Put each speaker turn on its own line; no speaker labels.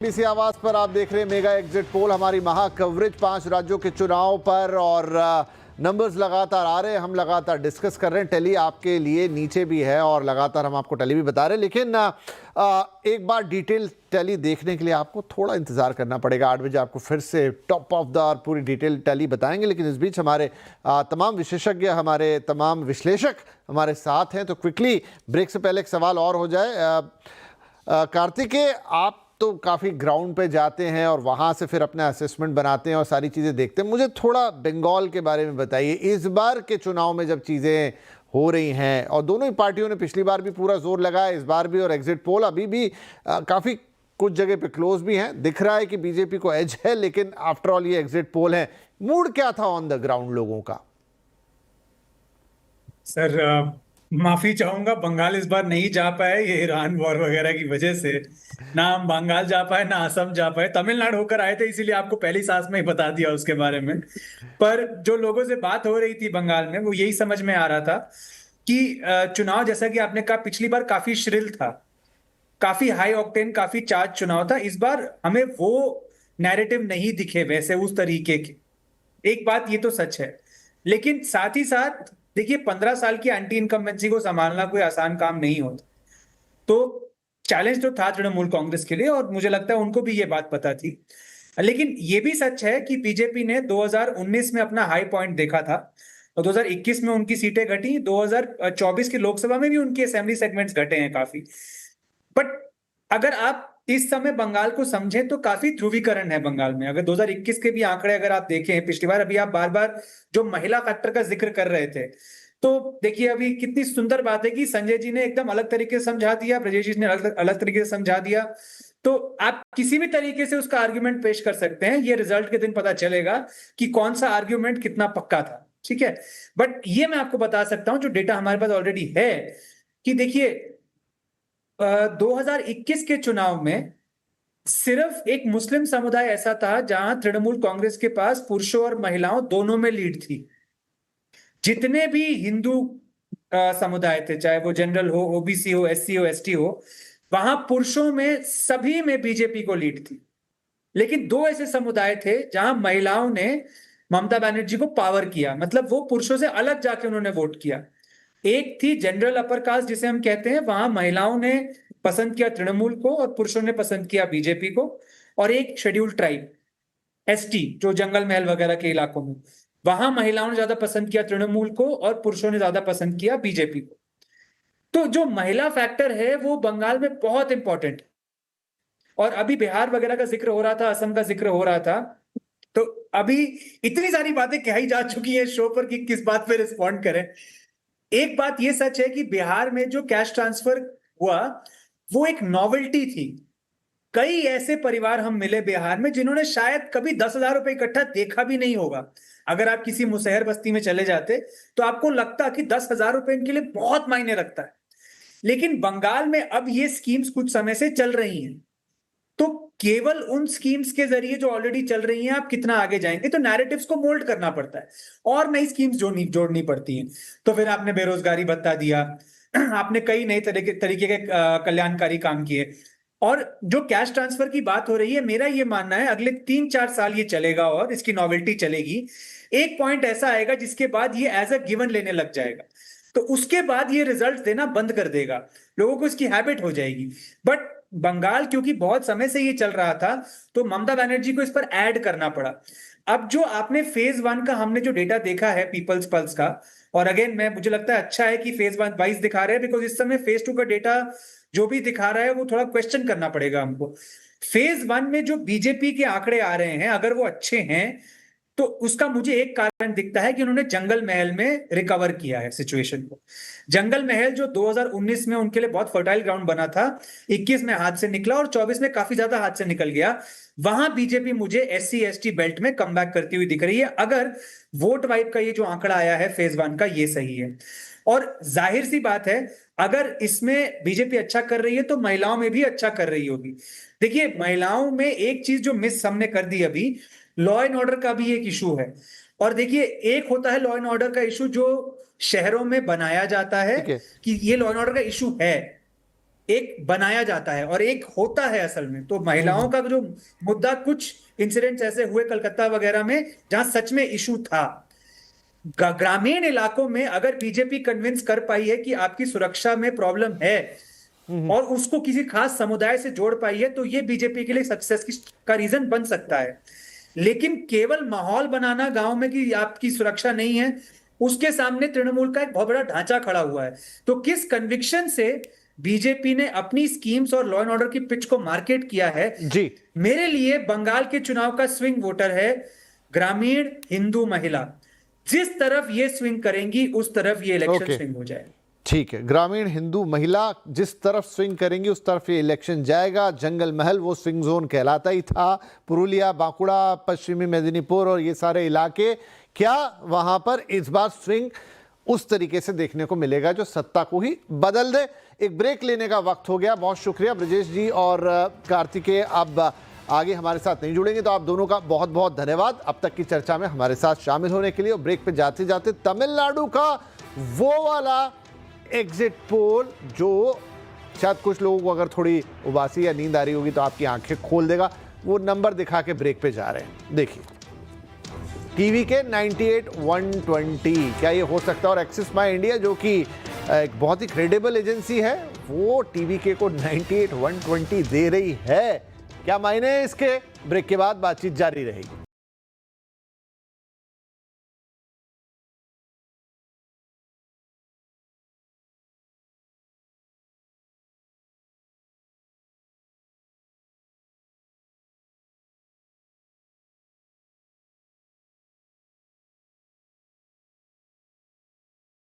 BC आवाज पर आप देख रहे हैं मेगा एग्जिट पोल, हमारी महा कवरेज 5 राज्यों के चुनाव पर। और नंबर्स लगातार आ रहे हैं, हम लगातार डिस्कस कर रहे हैं। टेली आपके लिए नीचे भी है और लगातार हम आपको टेली भी बता रहे हैं, लेकिन एक बार डिटेल टेली देखने के लिए आपको थोड़ा इंतजार करना पड़ेगा। 8 बजे आपको फिर से टॉप ऑफ द और पूरी डिटेल टेली बताएंगे। लेकिन इस बीच हमारे तमाम विशेषज्ञ, हमारे तमाम विश्लेषक हमारे साथ हैं। तो क्विकली ब्रेक से पहले एक सवाल और हो जाए। कार्तिकेय, आप तो काफ़ी ग्राउंड पे जाते हैं और वहाँ से फिर अपना असेसमेंट बनाते हैं और सारी चीज़ें देखते हैं। मुझे थोड़ा बंगाल के बारे में बताइए। इस बार के चुनाव में जब चीज़ें हो रही हैं और दोनों ही पार्टियों ने पिछली बार भी पूरा जोर लगाया, इस बार भी, और एग्जिट पोल अभी भी काफ़ी कुछ जगह पे क्लोज भी हैं, दिख रहा है कि बीजेपी को एज है, लेकिन आफ्टर ऑल ये एग्जिट पोल है। मूड क्या था ऑन द ग्राउंड लोगों का?
सर, माफी चाहूंगा, बंगाल इस बार नहीं जा पाए ये ईरान वॉर वगैरह की वजह से। ना हम बंगाल जा पाए ना असम जा पाए। तमिलनाडु होकर आए थे, इसीलिए आपको पहली सांस में ही बता दिया उसके बारे में। पर जो लोगों से बात हो रही थी बंगाल में, वो यही समझ में आ रहा था कि चुनाव, जैसा कि आपने कहा, पिछली बार काफी श्रिल था, काफी हाई ऑक्टेन, काफी चार्ज चुनाव था। इस बार हमें वो नैरेटिव नहीं दिखे वैसे उस तरीके के। एक बात ये तो सच है, लेकिन साथ ही साथ देखिए, 15 साल की एंटी इनकम्बेंसी को संभालना कोई आसान काम नहीं होता। तो चैलेंज तो था तृणमूल कांग्रेस के लिए, और मुझे लगता है उनको भी ये बात पता थी। लेकिन ये भी सच है कि बीजेपी ने 2019 में अपना हाई पॉइंट देखा था और 2021 में उनकी सीटें घटी। 2024 की लोकसभा में भी उनके असेंबली सेगमेंट्स घटे हैं काफी। बट अगर आप इस समय बंगाल को समझें तो काफी ध्रुवीकरण है बंगाल में। अगर 2021 के भी आंकड़े अगर आप देखें पिछली बार, अभी आप बार बार जो महिला फैक्टर का जिक्र कर रहे थे, तो देखिए अभी कितनी सुंदर बात है कि संजय जी ने एकदम अलग तरीके से समझा दिया, ब्रजेश जी ने अलग अलग तरीके से समझा दिया। तो आप किसी भी तरीके से उसका आर्ग्यूमेंट पेश कर सकते हैं। ये रिजल्ट के दिन पता चलेगा कि कौन सा आर्ग्यूमेंट कितना पक्का था। ठीक है, बट ये मैं आपको बता सकता हूं, जो डेटा हमारे पास ऑलरेडी है, कि देखिए 2021 के चुनाव में सिर्फ एक मुस्लिम समुदाय ऐसा था जहां तृणमूल कांग्रेस के पास पुरुषों और महिलाओं दोनों में लीड थी। जितने भी हिंदू समुदाय थे, चाहे वो जनरल हो, ओबीसी हो, एससी हो, एसटी हो, वहां पुरुषों में सभी में बीजेपी को लीड थी। लेकिन दो ऐसे समुदाय थे जहां महिलाओं ने ममता बनर्जी को पावर किया, मतलब वो पुरुषों से अलग जाके उन्होंने वोट किया। एक थी जनरल अपर कास्ट जिसे हम कहते हैं, वहां महिलाओं ने पसंद किया तृणमूल को और पुरुषों ने पसंद किया बीजेपी को। और एक शेड्यूल्ड ट्राइब, एसटी, जो जंगल महल वगैरह के इलाकों में, वहां महिलाओं ने ज्यादा पसंद किया तृणमूल को और पुरुषों ने ज्यादा पसंद किया बीजेपी को। तो जो महिला फैक्टर है वो बंगाल में बहुत इंपॉर्टेंट है। और अभी बिहार वगैरह का जिक्र हो रहा था, असम का जिक्र हो रहा था। तो अभी इतनी सारी बातें कही जा चुकी है शो पर कि किस बात पे रिस्पॉन्ड करें। एक बात ये सच है कि बिहार में जो कैश ट्रांसफर हुआ वो एक नॉवेल्टी थी। कई ऐसे परिवार हम मिले बिहार में जिन्होंने शायद कभी 10,000 रुपए इकट्ठा देखा भी नहीं होगा। अगर आप किसी मुसहर बस्ती में चले जाते तो आपको लगता कि 10,000 रुपए इनके लिए बहुत मायने रखता है। लेकिन बंगाल में अब ये स्कीम्स कुछ समय से चल रही हैं, तो केवल उन स्कीम्स के जरिए जो ऑलरेडी चल रही हैं आप कितना आगे जाएंगे, तो नैरेटिव्स को मोल्ड करना पड़ता है और नई स्कीम्स जोड़नी पड़ती हैं। तो फिर आपने बेरोजगारी भत्ता दिया, आपने कई नए तरीके के कल्याणकारी काम किए। और जो कैश ट्रांसफर की बात हो रही है, मेरा ये मानना है अगले 3-4 साल ये चलेगा और इसकी नॉवेल्टी चलेगी। एक पॉइंट ऐसा आएगा जिसके बाद ये एज अ गिवन लेने लग जाएगा, तो उसके बाद ये रिजल्ट देना बंद कर देगा, लोगों को इसकी हैबिट हो जाएगी। बट बंगाल क्योंकि बहुत समय से ये चल रहा था, तो ममता बनर्जी को इस पर ऐड करना पड़ा। अब जो आपने फेज 1 का हमने जो डेटा देखा है पीपल्स पल्स का, और अगेन मैं मुझे लगता है अच्छा है कि फेज 1 22 दिखा रहे हैं, बिकॉज इस समय फेज 2 का डेटा जो भी दिखा रहा है वो थोड़ा क्वेश्चन करना पड़ेगा हमको। फेज 1 में जो बीजेपी के आंकड़े आ रहे हैं, अगर वो अच्छे हैं, तो उसका मुझे एक कारण दिखता है कि उन्होंने जंगल महल में रिकवर किया है सिचुएशन को। जंगल महल जो 2019 में उनके लिए बहुत फर्टाइल ग्राउंड बना था, 21 में हाथ से निकला और 24 में काफी ज्यादा हाथ से निकल गया। वहां बीजेपी मुझे एससी एसटी बेल्ट में कम बैक करती हुई दिख रही है, अगर वोट वाइप का ये जो आंकड़ा आया है फेज 1 का, ये सही है। और जाहिर सी बात है, अगर इसमें बीजेपी अच्छा कर रही है तो महिलाओं में भी अच्छा कर रही होगी। देखिए, महिलाओं में एक चीज जो मिस हमने कर दी अभी, लॉ एंड ऑर्डर का भी एक इशू है। और देखिए, एक होता है लॉ एंड ऑर्डर का इशू जो शहरों में बनाया जाता है
ठीक है।
कि ये लॉ एंड ऑर्डर का इशू है, एक बनाया जाता है और एक होता है असल में। तो महिलाओं का जो मुद्दा, कुछ इंसिडेंट्स ऐसे हुए कलकत्ता वगैरह में जहां सच में इशू था। ग्रामीण इलाकों में अगर बीजेपी कन्विंस कर पाई है कि आपकी सुरक्षा में प्रॉब्लम है और उसको किसी खास समुदाय से जोड़ पाई है, तो ये बीजेपी के लिए सक्सेस का रीजन बन सकता है। लेकिन केवल माहौल बनाना गांव में कि आपकी सुरक्षा नहीं है, उसके सामने तृणमूल का एक बहुत बड़ा ढांचा खड़ा हुआ है। तो किस कन्विक्शन से बीजेपी ने अपनी स्कीम्स और लॉ एंड ऑर्डर की पिच को मार्केट किया है,
जी,
मेरे लिए बंगाल के चुनाव का स्विंग वोटर है ग्रामीण हिंदू महिला। जिस तरफ ये स्विंग करेंगी उस तरफ ये इलेक्शन स्विंग हो जाएगा।
ठीक है, ग्रामीण हिंदू महिला जिस तरफ स्विंग करेंगी उस तरफ ये इलेक्शन जाएगा। जंगल महल वो स्विंग जोन कहलाता ही था। पुरुलिया, बांकुड़ा, पश्चिमी मेदिनीपुर और ये सारे इलाके, क्या वहां पर इस बार स्विंग उस तरीके से देखने को मिलेगा जो सत्ता को ही बदल दे? एक ब्रेक लेने का वक्त हो गया। बहुत शुक्रिया ब्रजेश जी और कार्तिकेय। अब आगे हमारे साथ नहीं जुड़ेंगे तो आप दोनों का बहुत बहुत धन्यवाद अब तक की चर्चा में हमारे साथ शामिल होने के लिए। और ब्रेक पे जाते जाते तमिलनाडु का वो वाला एग्जिट पोल जो शायद कुछ लोगों को अगर थोड़ी उबासी या नींद आ रही होगी तो आपकी आंखें खोल देगा, वो नंबर दिखा के ब्रेक पे जा रहे हैं। देखिए, टीवी के 98-120, क्या ये हो सकता है? और एक्सिस माई इंडिया जो कि एक बहुत ही क्रेडिबल एजेंसी है, वो टीवी के को 98-120 दे रही है। क्या मायने है इसके? ब्रेक के बाद बातचीत जारी रहेगी।